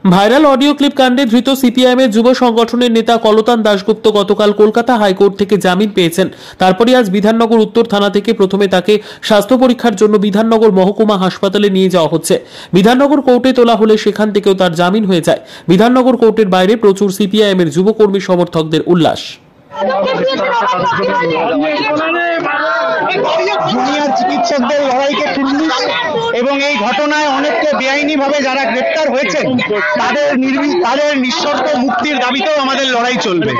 Viral audio clip কাণ্ডে ধৃত সিপিআইএমের যুব সংগঠনের নেতা কলতান দাশগুপ্ত গতকাল কলকাতা হাইকোর্ট থেকে জামিন পেয়েছেন। তারপরে আজ বিধাননগর উত্তর থানা থেকে প্রথমে তাকে স্বাস্থ্য পরীক্ষার জন্য বিধাননগর মহকুমা হাসপাতালে নিয়ে যাওয়া হচ্ছে। বিধাননগর কোর্টে তোলা হলে সেখান থেকেও তার জামিন হয়ে যায়। বিধাননগর কোর্টের বাইরে প্রচুর সিপিআইএমের যুবকর্মী সমর্থকদের উল্লাস। জুনিয়র চিকিৎসকদের লড়াইকে পুলিশ এবং এই ঘটনায় অনেককে বেআইনিভাবে যারা গ্রেপ্তার হয়েছেন তাদের নিঃশর্ত মুক্তির দাবিতেও আমাদের লড়াই চলবে।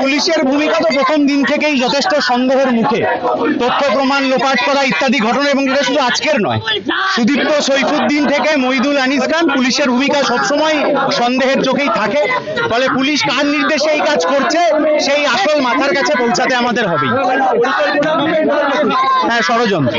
পুলিশের ভূমিকা তো প্রথম দিন থেকেই যথেষ্ট সন্দেহের মুখে। তথ্য প্রমাণ লোপাট করা ইত্যাদি ঘটনা, এবং এটা শুধু আজকের নয়, সুদীপ্ত সৈফুদ্দিন থেকে মহিদুল আনিস খান, পুলিশের ভূমিকা সবসময় সন্দেহের চোখেই থাকে। ফলে পুলিশ কার নির্দেশে এই কাজ করছে সেই আসল মাথার কাছে পৌঁছাতে আমাদের হবেই। হ্যাঁ, ষড়যন্ত্র।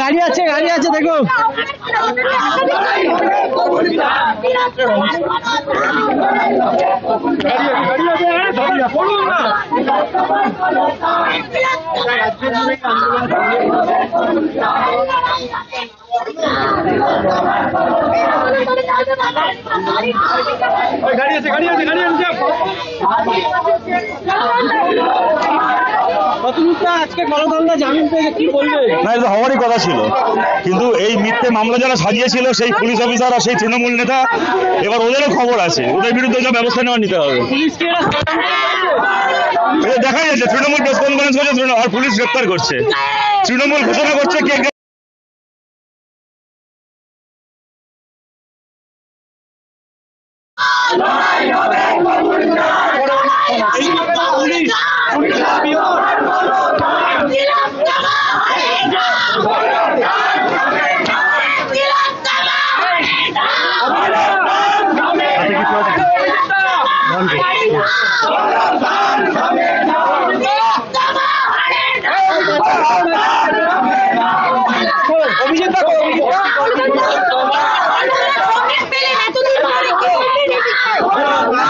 গাড়ি আছে দেখো। হওয়ারই কথা ছিল, কিন্তু এই মিথ্যে মামলা যারা সাজিয়েছিল সেই পুলিশ অফিসার আর সেই তৃণমূল নেতা, এবার ওদেরও খবর আছে, ওদের বিরুদ্ধে যা ব্যবস্থা নেওয়া নিতে হবে। দেখা যাচ্ছে তৃণমূল প্রেস কনফারেন্স করছে আর পুলিশ গ্রেপ্তার করছে, তৃণমূল ঘোষণা করছে কে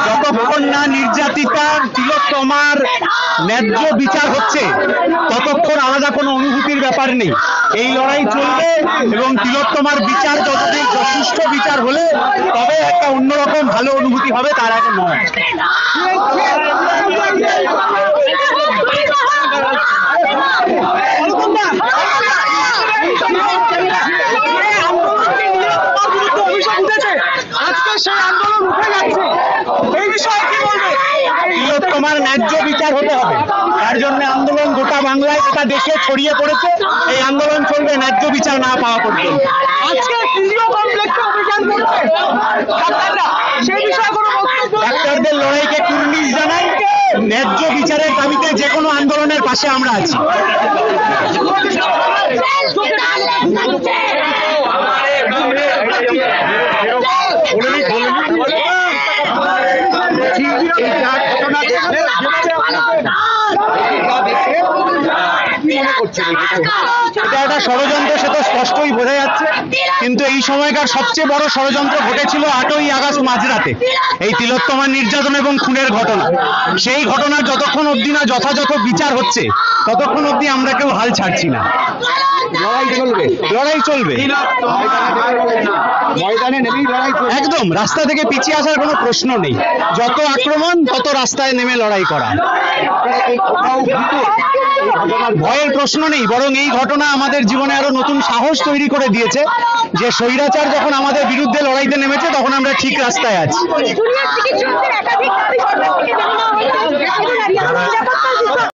যতক্ষণ না নির্যাতিতার তিলোত্তমার ন্যায্য বিচার হচ্ছে ততক্ষণ আলাদা কোনো অনুভূতির ব্যাপার নেই। এই লড়াই চলবে এবং তিলোত্তমার বিচার যতদিন সুষ্ঠু বিচার হলে তবে একটা অন্যরকম ভালো অনুভূতি হবে, তার আগে নয়। তিলোত্তমার ন্যায্য বিচার হতে হবে, তার জন্য আন্দোলন গোটা বাংলায় গোটা দেশে ছড়িয়ে পড়েছে। এই আন্দোলন চলবে ন্যায্য বিচার না পাওয়া পর্যন্ত। ডাক্তারদের লড়াইকে কুর্নিশ জানাই, ন্যায্য বিচারের দাবিতে যে কোনো আন্দোলনের পাশে আমরা আছি। এটা একটা ষড়যন্ত্র, সেটা স্পষ্টই বোঝা যাচ্ছে। কিন্তু এই সময়কার সবচেয়ে বড় ষড়যন্ত্র ঘটেছিল 8ই আগস্ট মাঝরাতে, এই তিলোত্তমার নির্যাতন এবং খুনের ঘটনা। সেই ঘটনার যতক্ষণ অবধি না যথাযথ বিচার হচ্ছে ততক্ষণ অবধি আমরা কেউ হাল ছাড়ছি না। লড়াই চলবে ময়দানে নেমেই লড়াই, একদম রাস্তা থেকে পিছিয়ে আসার কোনো প্রশ্ন নেই। যত আক্রমণ তত রাস্তায় নেমে লড়াই করা, ভয়ের প্রশ্ন নেই। বরং এই ঘটনা আমাদের জীবনে আরো নতুন সাহস তৈরি করে দিয়েছে যে স্বৈরাচার যখন আমাদের বিরুদ্ধে লড়াইতে নেমেছে তখন আমরা ঠিক রাস্তায় আছি।